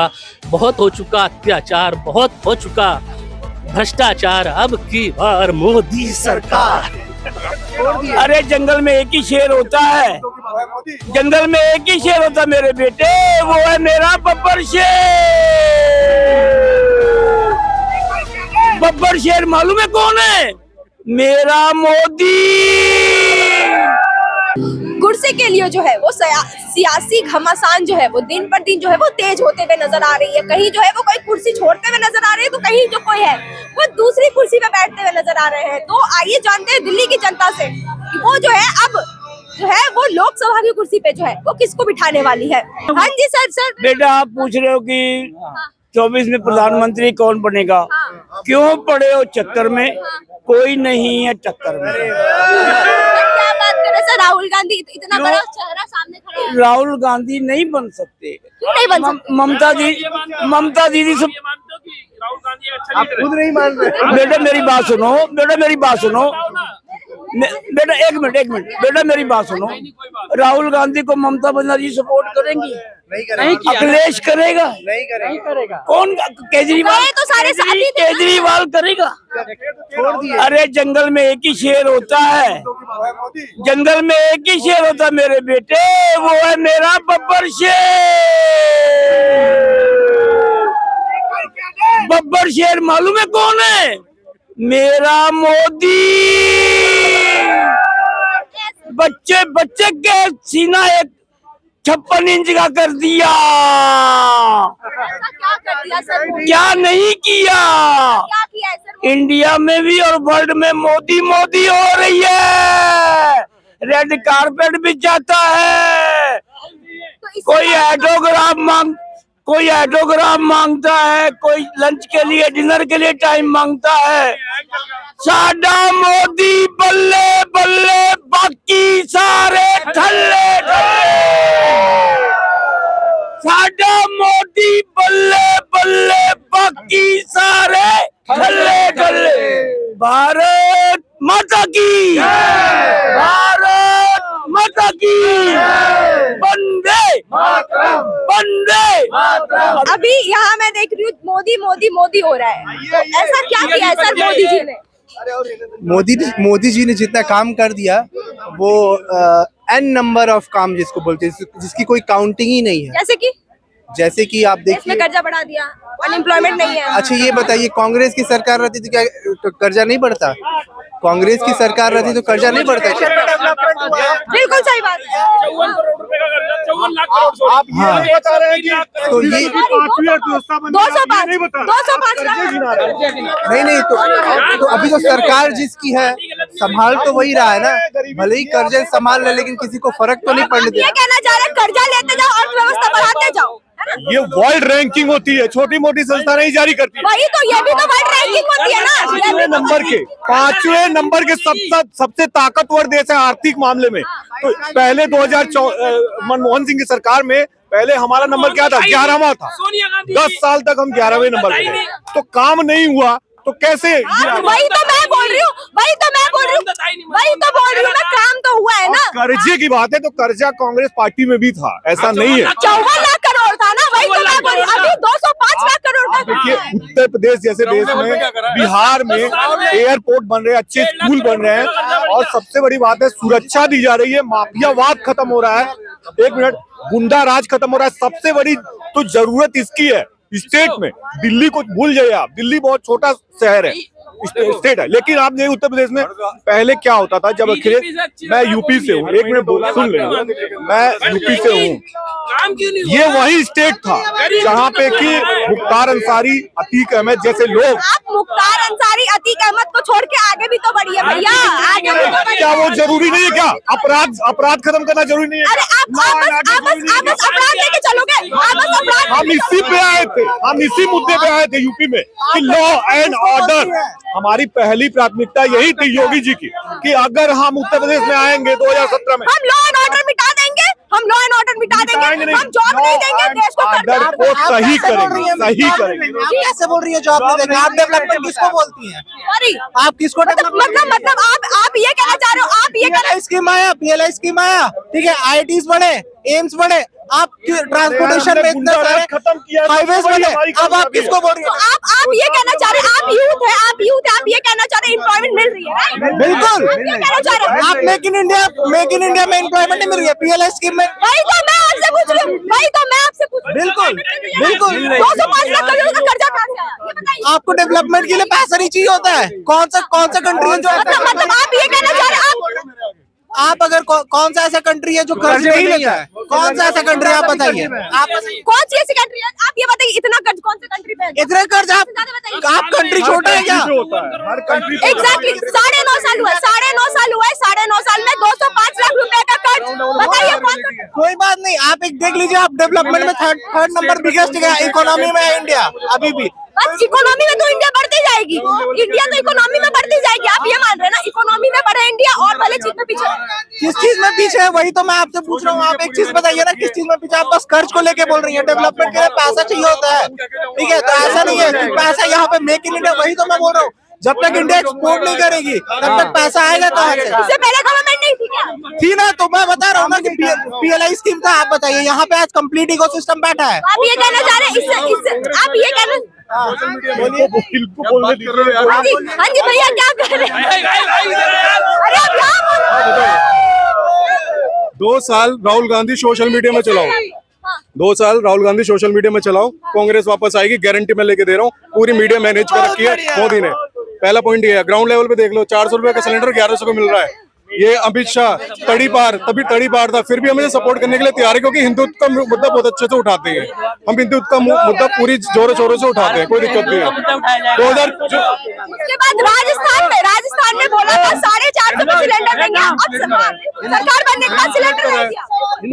बहुत हो चुका अत्याचार, बहुत हो चुका भ्रष्टाचार, अब की बार मोदी सरकार। अरे जंगल में एक ही शेर होता है, जंगल में एक ही शेर होता है मेरे बेटे, वो है मेरा बब्बर शेर। बब्बर शेर मालूम है कौन है? मेरा मोदी। कुर्सी के लिए जो है वो सियासी घमासान जो है वो दिन पर दिन जो है वो तेज होते हुए नजर आ रही है। कहीं जो है वो कोई कुर्सी छोड़ते हुए नजर आ रही है, तो कहीं जो कोई है वो दूसरी कुर्सी पे बैठते हुए नजर आ रहे हैं। तो आइए जानते हैं दिल्ली की जनता से कि वो जो है अब जो है वो लोकसभा की कुर्सी पे जो है वो किसको बिठाने वाली है। हाँ जी सर। बेटा आप पूछ रहे हो कि 24 में प्रधानमंत्री कौन बनेगा? क्यों पड़े हो चक्कर में? कोई नहीं है टक्कर में। क्या बात कर रहे सर, राहुल गांधी इतना बड़ा चेहरा सामने खड़ा है। राहुल गांधी नहीं बन सकते। क्यों नहीं बन सकते? ममता दीदी सब आप खुद नहीं मान रहे। बेटा मेरी बात सुनो, बेटा एक मिनट बेटा मेरी बात सुनो। राहुल गांधी को ममता बनर्जी सपोर्ट करेंगी? नहीं करेगा। अखिलेश करेगा? नहीं करेगा। कौन? केजरीवाल? तो सारे साथ ही थे। केजरीवाल करेगा? छोड़ दिए। अरे जंगल में एक ही शेर होता है, जंगल में एक ही शेर होता है मेरे बेटे, वो है मेरा बब्बर शेर। बब्बर शेर मालूम है कौन है? मेरा मोदी। बच्चे के सीना एक 56 इंच का कर दिया। क्या कर दिया सर? क्या नहीं किया? क्या किया है सर? इंडिया में भी और वर्ल्ड में मोदी मोदी हो रही है। रेड कारपेट भी जाता है। कोई ऑटोग्राफ मांगता है, कोई लंच के लिए डिनर के लिए टाइम मांगता है। साडा मोदी बल्ले बल्ले, बाकी सारे ठल्ले ठल्ले। साडा मोदी बल्ले बल्ले, बाकी सारे ठल्ले ठल्ले। भारत माता की, भारत माता की, वंदे वंदे। अभी यहाँ मैं देख रही हूँ मोदी मोदी मोदी हो रहा है, तो ऐसा क्या किया है सर मोदी जी ने? मोदी जी ने जितना काम कर दिया वो n नंबर ऑफ काम जिसको बोलते हैं, जिसकी कोई काउंटिंग ही नहीं है। जैसे कि आप इसमें देखिए, कर्जा बढ़ा दिया, अनएम्प्लॉयमेंट नहीं है। अच्छा ये बताइए, कांग्रेस की सरकार रहती तो क्या तो कर्जा नहीं बढ़ता? कांग्रेस की सरकार रहती तो कर्जा नहीं बढ़ता। बिल्कुल सही बात है। आप ये बता रहे हैं कि तो ये 205 नहीं तो अभी तो सरकार जिसकी है संभाल तो वही रहा है ना। भले ही कर्जे संभाल रहे, लेकिन किसी को फर्क तो नहीं पड़ने दे ये कहना चाह रहे कर्जा लेते जाओ, अर्थव्यवस्था बढ़ाते जाओ। ये वर्ल्ड रैंकिंग होती है, छोटी मोटी संस्था नहीं जारी करती। वही तो, ये भी तो वर्ल्ड रैंकिंग होती है ना। पांचवें नंबर के सबसे ताकतवर देश है आर्थिक मामले में। तो पहले 2004 मनमोहन सिंह की सरकार में पहले हमारा नंबर क्या था? 11वां था। 10 साल तक हम 11वें नंबर पे थे। तो काम नहीं हुआ तो कैसे? वही तो मैं बोल रही हूँ ना, काम तो हुआ है ना। कर्जे की बात है तो कर्जा कांग्रेस पार्टी में भी था, ऐसा नहीं है। 54 लाख करोड़ था ना, वही तो मैं बोल रही हूँ। अभी 205 लाख करोड़ का। देखिए उत्तर प्रदेश जैसे देश में, बिहार में एयरपोर्ट बन रहे हैं, अच्छे स्कूल बन रहे हैं, और सबसे बड़ी बात है सुरक्षा दी जा रही है, माफियावाद खत्म हो रहा है, एक मिनट गुंडा राज खत्म हो रहा है। सबसे बड़ी तो जरूरत इसकी है स्टेट में। दिल्ली को भूल जाइए आप, दिल्ली बहुत छोटा शहर है, स्टेट है। लेकिन आप देखिए उत्तर प्रदेश में पहले क्या होता था जब अखिलेश, मैं यूपी से हूँ, एक मिनट सुन लेना, मैं यूपी से हूँ। ये वही स्टेट था जहाँ पे कि मुख्तार अंसारी, अतीक अहमद जैसे लोग। आप मुख्तार अंसारी, अतीक अहमद को छोड़ के आगे भी तो बढ़िए भैया, आगे भी तो बढ़िए। क्या वो जरूरी नहीं है? क्या अपराध खत्म करना जरूरी नहीं है? अरे आप बस अपराध लेके चलोगे? हम इसी पे आए थे, हम इसी मुद्दे पे आए थे यूपी में कि लॉ एंड ऑर्डर। हमारी पहली प्राथमिकता यही थी योगी जी की कि अगर हम उत्तर प्रदेश में आएंगे 2017 में, हम लॉ एंड ऑर्डर मिटा देंगे, हम जॉब नहीं देंगे, देश को ऑर्डर को सही करेंगे। कैसे बोल रही है जॉब नहीं देंगे? आप डेवलपमेंट किसको बोलती हैं? सॉरी, आप किसको मतलब आप ये कहना चाह रहे हो? आप ये कहना स्कीम आया, PLI स्कीम आया, ठीक है, IITs बने, एम्स बने, आप ट्रांसपोर्टेशन में इतने सारे खत्म किया, हाईवेज बने, अब आप किसको बोल रही तो हैं? आप ये कहना चाह रहे हैं, आप यूथ है, आप ये कहना चाह रहे हैं एम्प्लॉयमेंट मिल रही है, right? बिल्कुल। आप ये कहना चाह रहे हैं। आप मेक इन इंडिया में एम्प्लॉयमेंट नहीं मिल रही है, PLI स्कीम में। वही तो मैं आपसे पूछ रही हूँ, वही तो मैं आपसे पूछ रही हूँ। बिल्कुल, बिल्कुल। 205 लाख करोड़ का कर्जा कहाँ से आया? ये बताइए। आपको डेवलपमेंट के लिए पैसा नहीं चाहिए होता है? कौन सा कंट्री है जो मतलब आप ये कहना चाह रहे हैं, आप अगर कौन सा ऐसा कंट्री है जो कर्ज नहीं लेता है? कौन सा ऐसा कंट्री आप बताइए? आप कौन सी ऐसी कंट्री है? आप ये बताइए, इतना कर्ज कौन सी कंट्री पे है? इतने कर्ज आप कंट्री छोटा है क्या? होता है हर कंट्री एग्जैक्टली 9.5 साल हुआ है, 9.5 साल हुआ है, 9.5 साल में 205 लाख रुपए का कर्ज। बताइए कौन सा? कोई बात नहीं, आप एक देख लीजिए, आप डेवलपमेंट में थर्ड नंबर बिगेस्ट इकोनॉमी में है इंडिया अभी भी। बस इकोनॉमी में तो इंडिया बढ़ती जाएगी, इंडिया तो इकोनॉमी में बढ़ती जाएगी। आप ये मान रहे हैं ना, इकोनॉमी में बढ़े इंडिया और भले चीज में पीछे। किस चीज में पीछे है वही तो मैं आपसे पूछ रहा हूँ। आप एक चीज बताइए ना, किस चीज में पीछे? आप बस कर्ज को लेके बोल रही हैं, डेवलपमेंट के लिए पैसा चाहिए होता है, ठीक है? तो ऐसा नहीं है कि पैसा यहाँ पे मेक इन इंडिया, वही तो मैं बोल रहा हूँ। जब तक इंडिया एक्सपोर्ट नहीं करेगी तब तक पैसा आएगा कहाँ से? इससे पहले गवर्नमेंट नहीं थी क्या? थी ना, तो मैं बता रहा हूँ ना कि PLI स्कीम था। आप बताइए, यहाँ पे आज कंप्लीट इकोसिस्टम बैठा है। आप ये कहना चाह रहे हैं, इससे आप ये कहना, हाँ जी भैया क्या कर रहे हैं? अरे आप यहाँ बोलो। 2 साल राहुल गांधी सोशल मीडिया में चलाओ, 2 साल राहुल गांधी सोशल मीडिया में चलाओ, कांग्रेस वापस आएगी, गारंटी मैं लेके दे रहा हूँ। पूरी मीडिया मैनेज कर रखी है मोदी ने। पहला पॉइंट ये है, ग्राउंड लेवल पे देख लो, 400 रुपए का सिलेंडर 1100 को मिल रहा है। ये अमित शाह तड़ी पार था, फिर भी हमें सपोर्ट करने के लिए तैयार है, क्योंकि हिंदुत्व का मुद्दा बहुत अच्छे से उठाते हैं। हम हिंदुत्व का मुद्दा पूरी जोरों शोरों से उठाते हैं, कोई दिक्कत नहीं है। 2000 उसके बाद राजस्थान में बोला था 450 में सिलेंडर देंगे, अब सरकार बनने के बाद सिलेंडर दे दिया।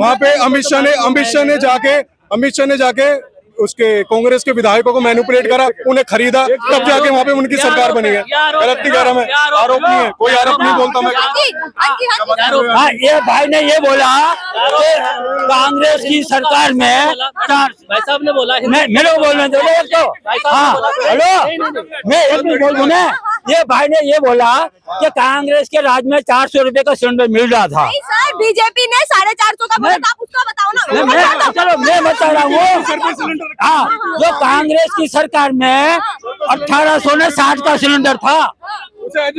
वहाँ पे अमित शाह ने जाके उसके कांग्रेस के विधायकों को मैनिपुलेट करा, उन्हें खरीदा, तब जाके वहाँ पे उनकी सरकार बनी है। गलत नहीं कह रहा मैं, आरोप नहीं है, कोई आरोप नहीं बोलता मैं। हाँ, ये भाई ने ये बोला कि कांग्रेस की सरकार में भाई साहब ने बोला, मेरे को बोलने दो एक तो। हाँ हेलो, मैं एक मिनट बोल दूं ना। ये भाई ने ये बोला कि कांग्रेस के राज में 400 रुपए का सिलेंडर मिल रहा था। नहीं सर, बीजेपी ने 450 का बोला था, आप उसका बताओ ना। चलो मैं बता रहा हूँ। हाँ, जो कांग्रेस की सरकार में 1860 का सिलेंडर था,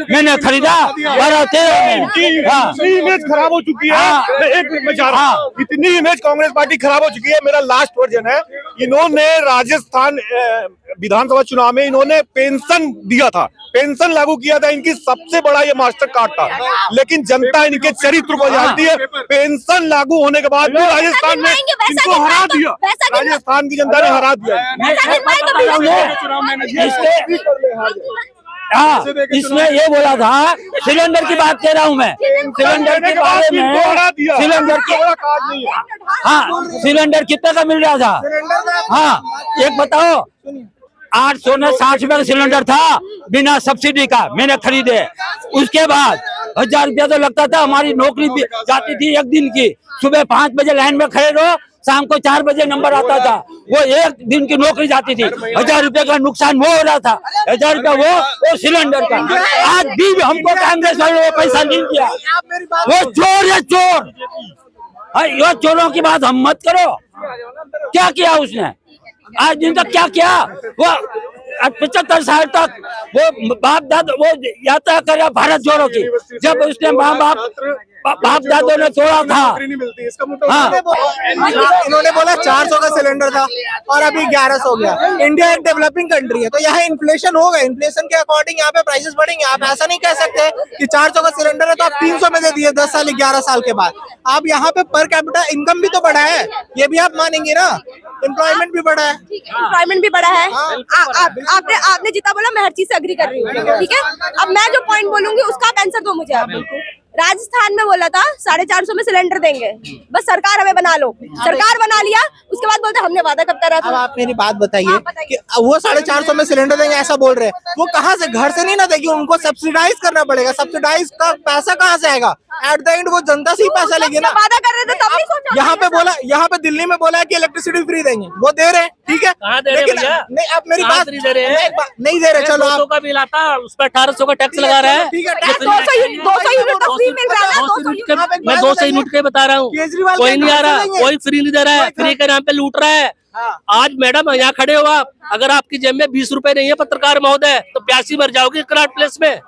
मैंने खरीदा 12-13 में। हाँ, इमेज खराब हो चुकी है। मैं एक मिनट में जा रहा हूँ, इतनी इमेज कांग्रेस पार्टी खराब हो चुकी है। मेरा लास्ट वर्जन है, इन्होंने राजस्थान विधानसभा चुनाव में इन्होंने पेंशन दिया था, पेंशन लागू किया था। इनकी सबसे बड़ा ये मास्टर कार्ड था, लेकिन जनता इनके चरित्र को जानती है। पेंशन लागू होने के बाद भी राजस्थान में इनको हरा दिया, राजस्थान की जनता ने हरा दिया। हाँ, इसमें ये बोला था, सिलेंडर की बात कह रहा हूँ मैं, सिलेंडर के बारे में। सिलेंडर के, हाँ, सिलेंडर कितने का मिल रहा था? हाँ, एक बताओ, 860 रुपए का सिलेंडर था बिना सब्सिडी का, मैंने खरीदे। उसके बाद 1000 रुपया तो लगता था, हमारी नौकरी भी जाती थी एक दिन की। सुबह 5 बजे लाइन में खड़े रहो, शाम को 4 बजे नंबर आता था, वो एक दिन की नौकरी जाती थी। 1000 रुपए का नुकसान वो हो रहा था, 1000 रुपया वो सिलेंडर का। आज भी हमको कांग्रेस वालों ने पैसा नहीं दिया, वो चोर है चोर। ये चोरों की बात हम मत करो। क्या किया उसने आज दिन तक? क्या किया? वो 75 साल तक वो बाप दादा वो यात्रा कर भारत जोड़ो की, जब उसने बाप दादों ने तोड़ा था। हाँ, इन्होंने बोला 400 का सिलेंडर था और अभी 1100 हो गया। इंडिया एक डेवलपिंग कंट्री है, तो यहाँ इन्फ्लेशन होगा, इन्फ्लेशन के अकॉर्डिंग यहाँ पे प्राइसेस बढ़ेंगे। आप ऐसा नहीं कह सकते कि 400 का सिलेंडर है तो आप 300 में दे दिए 10 साल 11 साल के बाद। आप यहाँ पे पर कैपिटा इनकम भी तो बढ़ा है, ये भी आप मानेंगे ना। एम्प्लॉयमेंट भी बढ़ा है, एम्प्लॉयमेंट भी बढ़ा है। आपने जितना बोला मैं हर चीज से अग्री कर रही हूँ, ठीक है। अब मैं जो पॉइंट बोलूंगी उसका आंसर दो मुझे आप। राजस्थान में बोला था 450 में सिलेंडर देंगे, बस सरकार हमें बना लो, सरकार बना लिया। उसके बाद बोलते हमने वादा कब करा था। अब आप मेरी बात बताइए कि वो 450 में सिलेंडर देंगे ऐसा बोल रहे हैं, वो कहाँ से? घर से नहीं ना देगी, उनको सब्सिडाइज करना पड़ेगा। सब्सिडाइज का पैसा कहाँ से आएगा? एट द एंड वो जनता से ही पैसा लेगी ना। वादा कर रहे थे तब नहीं सोचा। यहाँ पे बोला, यहाँ पे दिल्ली में बोला है कि इलेक्ट्रिसिटी फ्री देंगे, वो दे रहे हैं, ठीक है। लेकिन नहीं, अब मेरी बात नहीं दे रहे। चलो, 200 का बिल आता, उस पर 1800 का टैक्स लगा रहा है। ठीक है, 200 यूनिट फ्री फ्री मिल रहा है ना, 200 यूनिट। मैं 200 यूनिट के बता रहा हूँ, केजरीवाल कोई नहीं आ रहा, देंगे? कोई फ्री नहीं दे रहा है, फ्री के नाम पे लूट रहा है। आज मैडम यहाँ खड़े हो आप, अगर आपकी जेब में 20 रुपए नहीं है पत्रकार महोदय, तो प्यासी मर जाओगी कनाट प्लेस में।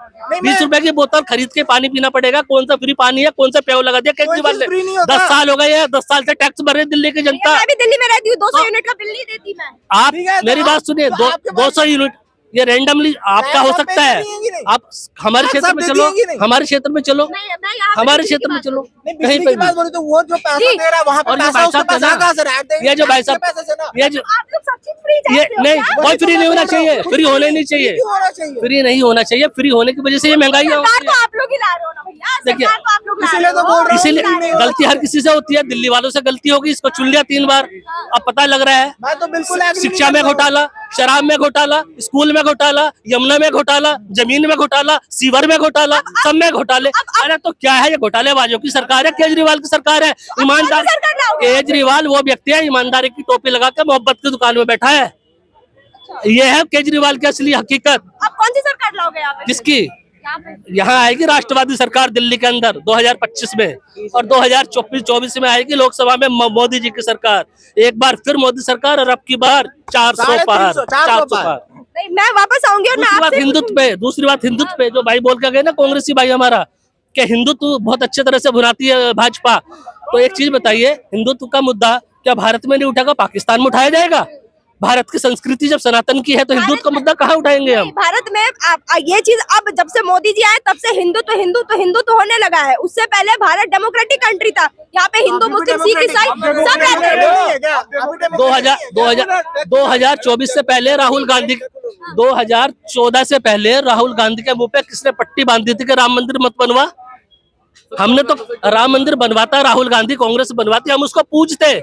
20 रुपए की बोतल खरीद के पानी पीना पड़ेगा। कौन सा फ्री पानी है, कौन सा पेव लगा दिया केजरीवाल ने? फ्री नहीं होता। 10 साल हो गए हैं, 10 साल से टैक्स भर रही है दिल्ली की जनता। मैं भी दिल्ली में रहती हूँ, 200 यूनिट का बिल नहीं देती मैं। आप ठीक है, तो मेरी बात सुनिए, तो आपके पास 200 यूनिट ये रैंडमली आपका हो सब सकता है। पैसे दिएंगे नहीं। आप हमारे आप क्षेत्र सब में दे चलो, दिएंगे नहीं। हमारे क्षेत्र में चलो, मैं यहाँ पे हमारे बिजली की क्षेत्र में बात चलो, नहीं, कहीं बिजली पे की बात बोले तो वो जो पैसा जी। दे रहा है वहाँ पे और ये पैसा भाई उसके साहब पास ना, कहाँ से रहा है? ये जो भाई साहब, पैसे से ना ये जो आप लोग सब चीज फ्री ये चाहते हो नहीं, क्या? कोई फ्री नहीं होना चाहिए, फ्री होना ही नहीं चाहिए, क्यों होना चाहिए? फ्री नहीं होना चाहिए। फ्री होने की वजह से ये महंगाई सरकार तो आप लोग ही ला रहे हो ना भैया, देखिए, सरकार तो आप लोग ला इसीलिए रहे तो हो। बोल रहा हूँ। इसीलिए फ्री नहीं होना गलती हर किसी से होती है, दिल्ली वालों से गलती होगी, इसको चुन लिया 3 बार, अब पता लग रहा है। मैं तो बिल्कुल agree शिक्षा नहीं में करता हूँ। घोटाला, शराब में घोटाला, स्कूल में घोटाला, यमुना में घोटाला, जमीन में घोटाला, सीवर में घोटाला, सब में घोटाले। अरे तो क्या है, ये घोटालेबाजों की सरकार है, केजरीवाल की सरकार है। ईमानदार सरकार लाओगे? केजरीवाल वो व्यक्ति है ईमानदारी की टोपी लगा के मोहब्बत की दुकान में बैठा है। ये है केजरीवाल की असली हकीकत। आप कौन सी सरकार लाओगे यहाँ पे? किसकी? यहाँ पे यहाँ आएगी राष्ट्रवादी सरकार दिल्ली के अंदर 2025 में, और 2024 में आएगी लोकसभा में मोदी जी की सरकार। एक बार फिर मोदी सरकार, और अब की बार 400 पार, 400 पार। नहीं, मैं वापस आऊंगी और मैं दूसरी बात आपसे हिंदुत्व पे, दूसरी बात हिंदुत्व पे, जो भाई बोल के गए ना कांग्रेसी भाई हमारा, कि हिंदुत्व बहुत अच्छे तरह से भुनाती है भाजपा। तो एक चीज बताइए, हिंदुत्व का मुद्दा क्या भारत में नहीं उठाएगा, पाकिस्तान में उठाया जाएगा? भारत की संस्कृति जब सनातन की है तो हिंदुत्व का मुद्दा कहाँ उठाएंगे हम? भारत में ये चीज अब जब से मोदी जी आए तब से हिंदुत्व होने लगा है। उससे पहले भारत डेमोक्रेटिक कंट्री था, यहाँ पे हिंदू मुस्लिम सिख ईसाई सब रहते थे। 2024 से पहले राहुल गांधी, 2014 से पहले राहुल गांधी के मुंह पे किसने पट्टी बांधी थी कि राम मंदिर मत बनवा? हमने तो राम मंदिर बनवाता राहुल गांधी, कांग्रेस बनवाती, हम उसको पूछते।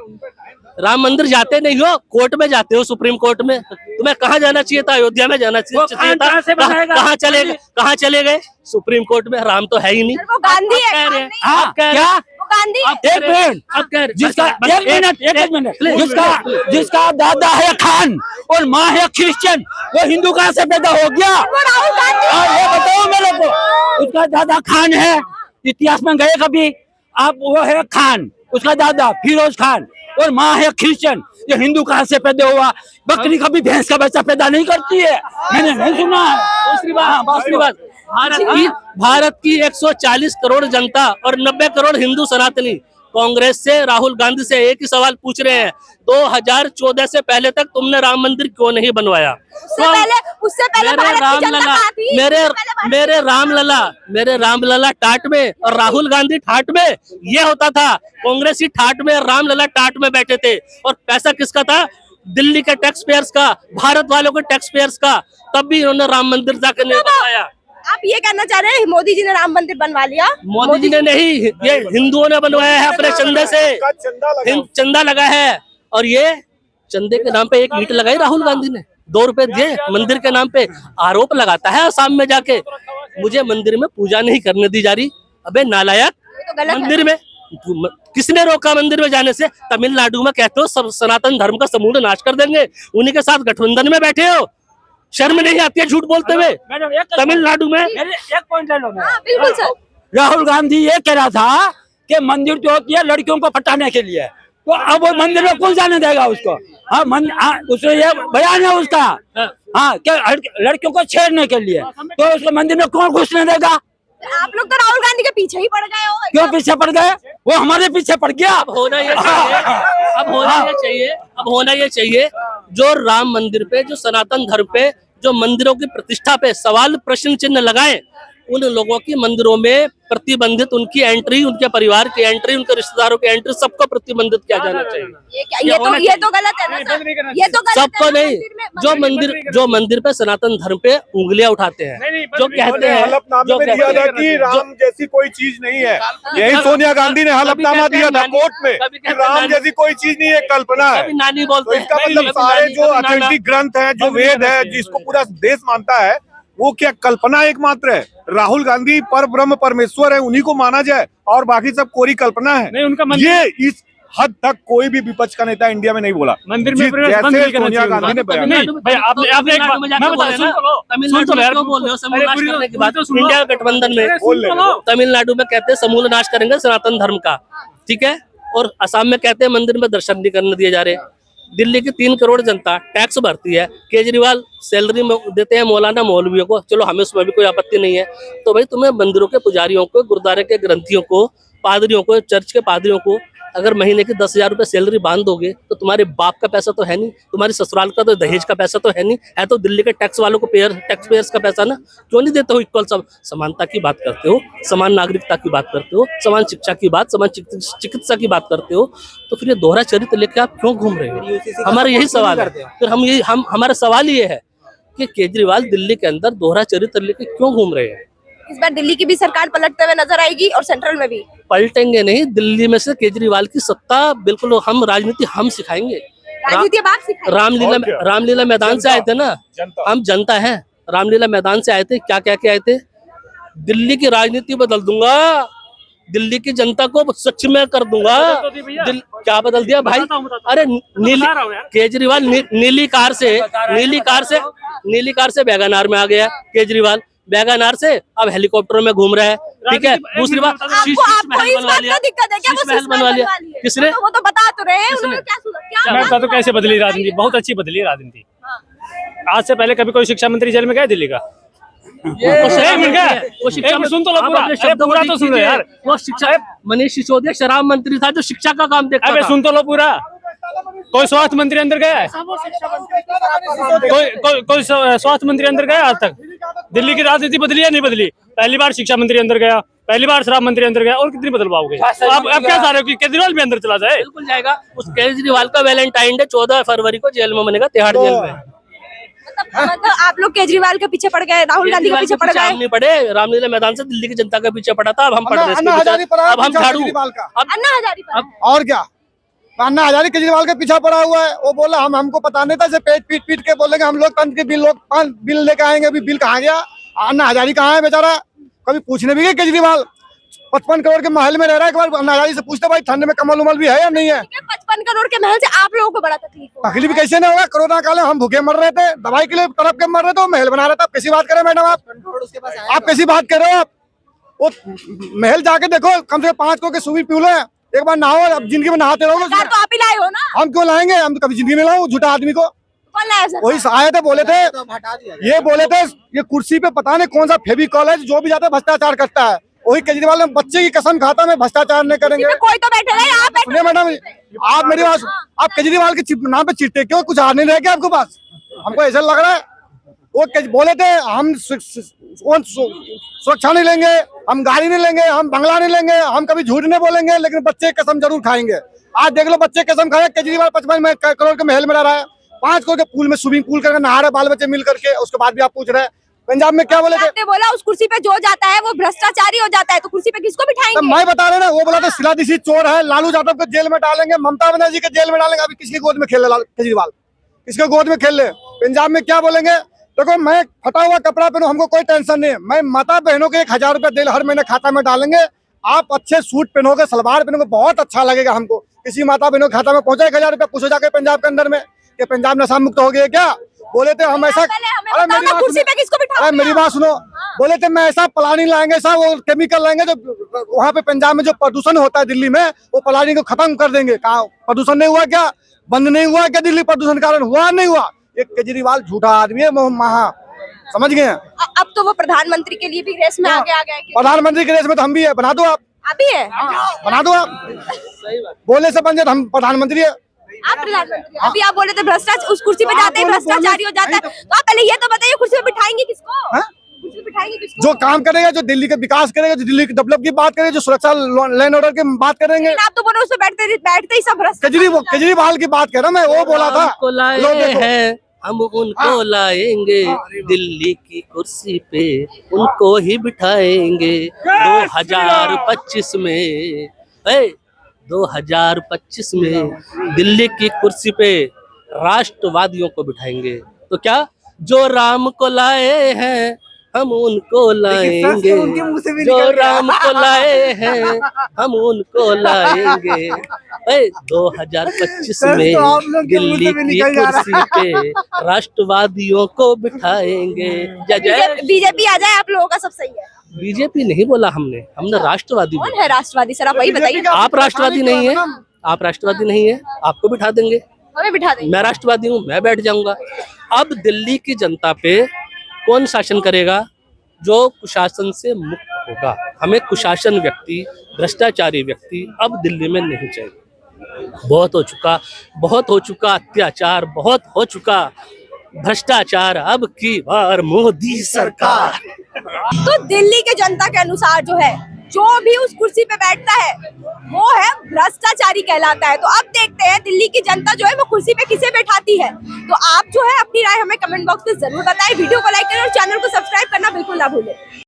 राम मंदिर जाते नहीं हो, कोर्ट में जाते हो, सुप्रीम कोर्ट में। तुम्हें कहाँ जाना चाहिए था? अयोध्या में जाना चाहिए था। कहाँ चले गए? सुप्रीम कोर्ट में। राम तो है ही नहीं। वो गांधी है, कह रहे हैं, हाँ, आप कह रहे क्या? हैं, वो गांधी है। एक मिनट, आप कह रहे हैं, जिसका बस- एक मिनट, जिसका दादा है खान और माँ है क्रिश्चियन, वो हिंदू कहाँ से पैदा हो गया? वो राहुल गांधी और ये बताओ मेरे को, उसका दादा खान है, इतिहास में गए कभी आप? वो है खान, उसका दादा फिरोज खान, और माँ है क्रिश्चियन। ये हिंदू कहाँ से पैदा हुआ? बकरी कभी भैंस का बच्चा पैदा नहीं करती है, मैंने नहीं सुना है। दूसरी बात, भारत की 140 करोड़ जनता और 90 करोड़ हिंदू सनातनी कांग्रेस से, राहुल गांधी से एक ही सवाल पूछ रहे हैं, 2014 से पहले तक तुमने राम मंदिर क्यों नहीं बनवाया? उससे पहले मेरे भारत की राम जनता लला, कहाँ थी? मेरे राम लला टाट में और राहुल गांधी ठाट में, ये होता था। कांग्रेसी ठाट में और राम लला टाट में बैठे थे, और पैसा किसका था? दिल्ली के टैक्स पेयर्स का, भारत वालों के टैक्स पेयर्स का। तब भी उन्होंने राम मंदिर जाकर नहीं बनवाया। आप ये कहना चाह रहे हैं मोदी जी ने राम मंदिर बनवा लिया? मोदी जी ने नहीं, ये हिंदुओं ने बनवाया है अपने चंदे से, चंदा लगा है। और ये चंदे के नाम पे एक ईंट लगाई राहुल गांधी ने, 2 रुपए दिए मंदिर के नाम पे। आरोप लगाता है आसाम में जाके, मुझे मंदिर में पूजा नहीं करने दी जा रही। अबे नालायक, तो गलत है। मंदिर में किसने रोका? मंदिर में जाने से? तमिलनाडु में कहते हो सब सनातन धर्म का समूल नाश कर देंगे, उन्हीं के साथ गठबंधन में बैठे हो। शर्म नहीं आती है झूठ बोलते हुए? तमिलनाडु में एक पॉइंट ले लो। हाँ, बिल्कुल सर। राहुल गांधी ये कह रहा था कि मंदिर जो होती है लड़कियों को पटाने के लिए, तो अब वो मंदिर में कौन जाने देगा उसको? हाँ, उसमें ये बयान है उसका, हाँ, क्या लड़कियों को छेड़ने के लिए, तो उसको मंदिर में कौन घुसने देगा? आप लोग तो राहुल गांधी के पीछे ही पड़ गए हो। क्यों पीछे पड़ गए? वो हमारे पीछे पड़ गया। अब होना ये चाहिए, जो राम मंदिर पे, जो सनातन धर्म पे, जो मंदिरों की प्रतिष्ठा पे सवाल प्रश्न चिन्ह लगाए, उन लोगों की मंदिरों में प्रतिबंधित, उनकी एंट्री, उनके परिवार की एंट्री, उनके रिश्तेदारों की एंट्री, सबको प्रतिबंधित किया जाना चाहिए। ये तो गलत है ना सर, ये तो गलत सबको है ना। नहीं, जो मंदिर पे सनातन धर्म पे उंगलियां उठाते हैं, जो कहते हैं, हलफनामे में दिया था कि राम जैसी कोई चीज नहीं है। यही सोनिया गांधी ने हलफनामा दिया था कोर्ट में कि राम जैसी कोई चीज नहीं है, कल्पना है। कभी नानी तो बोलते इसका मतलब सारे जो ऑथेंटिक ग्रंथ है, जो वेद है, जिसको पूरा देश मानता है, वो क्या कल्पना एकमात्र है? राहुल गांधी पर ब्रह्म परमेश्वर है, उन्हीं को माना जाए, और बाकी सब कोरी कल्पना है। नहीं, उनका हद तक कोई भी विपक्ष का नेता इंडिया में नहीं बोला। मंदिर में प्रवेश जैसे बंद नहीं करना सोनिया चाहिए गांधी ने बयान नहीं भैया आपने एक बात मैं बता सुन तो लो तमिलनाडु में क्यों बोल रहे हो समूल नाश करने की बात? इंडिया गठबंधन में बोल ले। तमिलनाडु में कहते हैं समूल नाश करेंगे सनातन धर्म का, ठीक है, और असम में कहते हैं मंदिर में दर्शन नहीं करने दिए जा रहे। दिल्ली की 3 करोड़ जनता टैक्स भरती है, केजरीवाल सैलरी में देते हैं मौलाना मौलवियों को, चलो हमें उसमें भी कोई आपत्ति नहीं है। तो भाई तुम्हें मंदिरों के पुजारियों को, गुरुद्वारे के ग्रंथियों को, पादरियों को, चर्च के पादरियों को अगर महीने की 10,000 रुपए सैलरी बांध दोगे तो तुम्हारे बाप का पैसा तो है नहीं, तुम्हारी ससुराल का तो दहेज का पैसा तो है नहीं, है तो दिल्ली के टैक्स वालों को टैक्स पेयर्स का पैसा ना। क्यों नहीं देते हो इक्वल? समानता की बात करते हो, समान नागरिकता की बात करते हो, समान शिक्षा की बात, समान चिकित्सा की बात करते हो, तो फिर ये दोहरा चरित्र लेके आप क्यों घूम रहे हो? हमारा यही सवाल है। फिर हमारा सवाल ये है कि केजरीवाल दिल्ली के अंदर दोहरा चरित्र लेके क्यों घूम रहे हैं? इस बार दिल्ली की भी सरकार पलटते हुए नजर आएगी और सेंट्रल में भी पलटेंगे नहीं, दिल्ली में से केजरीवाल की सत्ता बिल्कुल हम राजनीति हम सिखाएंगे। राजनीति अब आप सिखाएंगे। रामलीला मैदान से आए थे ना, हम जनता है, रामलीला मैदान से आए थे, क्या कह के आए थे? दिल्ली की राजनीति बदल दूंगा, दिल्ली की जनता को सच में कर दूंगा। क्या बदल दिया भाई? अरे केजरीवाल नीली कार से वैगनार में आ गया केजरीवाल, वैगनार से अब हेलीकॉप्टर में घूम रहा है, ठीक है। दूसरी बात, शीश महल बनवा लिया, शीश महल बनवा लिया किसने? वो तो बता तो रहे हैं, उन्होंने क्या मैं बता तो कैसे बदली राजनीति, बहुत अच्छी बदली राजनीति। आज से पहले कभी कोई शिक्षा मंत्री जेल में गया दिल्ली का? वो शिक्षा में सुन तो लो पूरा तो सुन लो यार। वो शिक्षा मनीष सिसोदिया शराब मंत्री था जो शिक्षा का काम देखता था। सुन तो लो पूरा। कोई स्वास्थ्य मंत्री अंदर गया है? कोई स्वास्थ्य मंत्री अंदर गया आज तक? दिल्ली की राजनीति बदली है नहीं बदली? पहली बार शिक्षा मंत्री अंदर गया, पहली बार शराब मंत्री अंदर गया, और कितनी बदल पाओगे? अब क्या चाह रहे हो कि केजरीवाल भी अंदर चला जाए? बिल्कुल जाएगा। उस केजरीवाल का वैलेंटाइन डे 14 फरवरी को जेल में बनेगा, तिहाड़ जेल में। मतलब आप लोग केजरीवाल के पीछे पड़ गए, राहुल गांधी के पीछे पड़ गए? हम नहीं पड़े, रामलीला मैदान से दिल्ली की जनता के पीछे पड़ा था, अब हम पड़ रहे हैं। अब हम झाड़ू, अन्ना हजारी और क्या? अन्ना हजारी केजरीवाल के पीछे पड़ा हुआ है। वो बोला हमको पता नहीं था, पेट पीट के बोलेंगे हम लोग तंत्र के बिल लेके आएंगे। अभी बिल कहाँ गया? अन्ना हजारी कहाँ है बेचारा? कभी पूछने भी गए केजरीवाल? 55 करोड़ के महल में रह रहा है, एक बार अन्ना हजारी से पूछते भाई ठंड में कमल उमल भी है या नहीं है? 55 करोड़ के महल से आप लोगों को बड़ा तकलीफ कैसे नहीं होगा? कोरोना काल में हम भूखे मर रहे थे, दवाई के लिए तड़प के मर रहे थे, महल बना रहा था। कैसी बात करें मैडम आप कैसी बात कर रहे हो? आप वो महल जाके देखो, कम से कम 5 करोड़ के स्विमिंग पूल है, एक बार नहाओ। अब जिंदगी में नहाते रहोगे तो आप ही लाए हो ना? हम क्यों लाएंगे? हम तो कभी जिंदगी में लाओ झूठा आदमी को। कौन लाया सर? वही आए थे, बोले थे, ये बोले थे ये कुर्सी पे पता नहीं कौन सा फेविकॉल है, जो भी जाता है भ्रष्टाचार करता है। वही केजरीवाल ने बच्चे की कसम खाता मैं भ्रष्टाचार नहीं करेंगे। कोई तो बैठे रहे, आप बैठे। मैडम आप मेरी बात, आप केजरीवाल के नाम पे चिट्टे क्यों? कुछ हार नहीं रह गया आपके पास? हमको ऐसा लग रहा है वो बोले थे हम सुरक्षा नहीं लेंगे, हम गाड़ी नहीं लेंगे, हम बंगला नहीं लेंगे, हम कभी झूठ नहीं बोलेंगे, लेकिन बच्चे कसम जरूर खाएंगे। आज देख लो बच्चे कसम खाए। केजरीवाल 55 करोड़ के महल में रह रहा है, 5 करोड़ के पूल में स्विमिंग पूल करके नहा रहे बाल बच्चे मिल करके। उसके बाद भी आप पूछ रहे हैं पंजाब में क्या बोले थे? आपने बोला उस कुर्सी पे जो जाता है वो भ्रष्टाचारी हो जाता है, तो कुर्सी पे किसको बिठाएंगे? तो मैं बता रहे ना, वो बोला था शिलादीसी चोर है, लालू यादव को जेल में डालेंगे, ममता बनर्जी के जेल में डालेंगे। अभी किसकी गोद में खेल ले केजरीवाल? किसके गोद में खेल ले? पंजाब में क्या बोलेंगे? देखो मैं फटा हुआ कपड़ा पहनूं, हमको कोई टेंशन नहीं है। मैं माता बहनों के 1000 रुपए दे हर महीने खाता में डालेंगे। आप अच्छे सूट पहनोगे, सलवार पहनोगे, बहुत अच्छा लगेगा हमको। किसी माता बहनों के खाता में पहुंचा 1000 रुपए, पूछो जाके पंजाब के अंदर में कि पंजाब नशा मुक्त हो गया क्या? बोले थे हम ऐसा, अरे मेरी बात सुनो, बोले थे मैं ऐसा प्लानिंग लाएंगे, ऐसा वो केमिकल लाएंगे जो वहाँ पे पंजाब में जो प्रदूषण होता है दिल्ली में, वो प्लानिंग को खत्म कर देंगे। कहा प्रदूषण नहीं हुआ क्या? बंद नहीं हुआ क्या दिल्ली प्रदूषण कारण? हुआ नहीं हुआ? एक केजरीवाल झूठा आदमी है, महा, समझ गए? अब तो वो प्रधानमंत्री के लिए भी रेस में आगे आ गए। प्रधानमंत्री के रेस में तो हम भी है, बना दो आप भी है, बना दो आप। बोले से बन जाए हम प्रधानमंत्री है। आप प्रधानमंत्री अभी आप बोले थे भ्रष्टाचार, उस कुर्सी पे जाते ही भ्रष्टाचारी हो जाता है, तो आप पहले ये तो बताइए कुर्सी पे बिठाएंगे किसको? कुर्सी पे बिठाएंगे किसको? जो काम करेगा, जो दिल्ली का विकास करेगा, जो दिल्ली के डेवलप की बात करेगा, जो सुरक्षा लैंड ऑर्डर की बात करेंगे। आप तो बोलो उसमें बैठते ही सब भ्रष्ट। केजरीवाल की बात कर रहा मैं, वो बोला था हम उनको लाएंगे दिल्ली की कुर्सी पे, उनको ही बिठाएंगे 2025 में। 2025 में दिल्ली की कुर्सी पे राष्ट्रवादियों को बिठाएंगे। तो क्या, जो राम को लाए हैं हम उनको लाएंगे, जो राम को लाए हैं हम उनको लाएंगे। ए, 2025 सर, में तो आप लोग के मुंह से दिल्ली भी की निकल जा रहा कुर्सी पे राष्ट्रवादियों को बिठाएंगे। जय जय। बीजेपी आ जाए, आप लोगों का सब सही है। बीजेपी नहीं बोला हमने राष्ट्रवादी कौन बोला। है राष्ट्रवादी सर, आप वही बताइए। आप राष्ट्रवादी नहीं है, आप राष्ट्रवादी नहीं है, आपको बिठा देंगे। हमें बिठा देंगे। मैं राष्ट्रवादी हूँ, मैं बैठ जाऊंगा। अब दिल्ली की जनता पे कौन शासन करेगा? जो कुशासन से मुक्त होगा। हमें कुशासन व्यक्ति, भ्रष्टाचारी व्यक्ति अब दिल्ली में नहीं चाहिए। बहुत हो चुका अत्याचार, बहुत हो चुका भ्रष्टाचार। अब की बार मोदी सरकार। तो दिल्ली के जनता के अनुसार जो है, जो भी उस कुर्सी पे बैठता है वो है भ्रष्टाचारी कहलाता है। तो अब देखते हैं दिल्ली की जनता जो है वो कुर्सी पे किसे बैठाती है। तो आप जो है अपनी राय हमें कमेंट बॉक्स में जरूर बताएं। वीडियो को लाइक करें और चैनल को सब्सक्राइब करना बिल्कुल ना भूलें।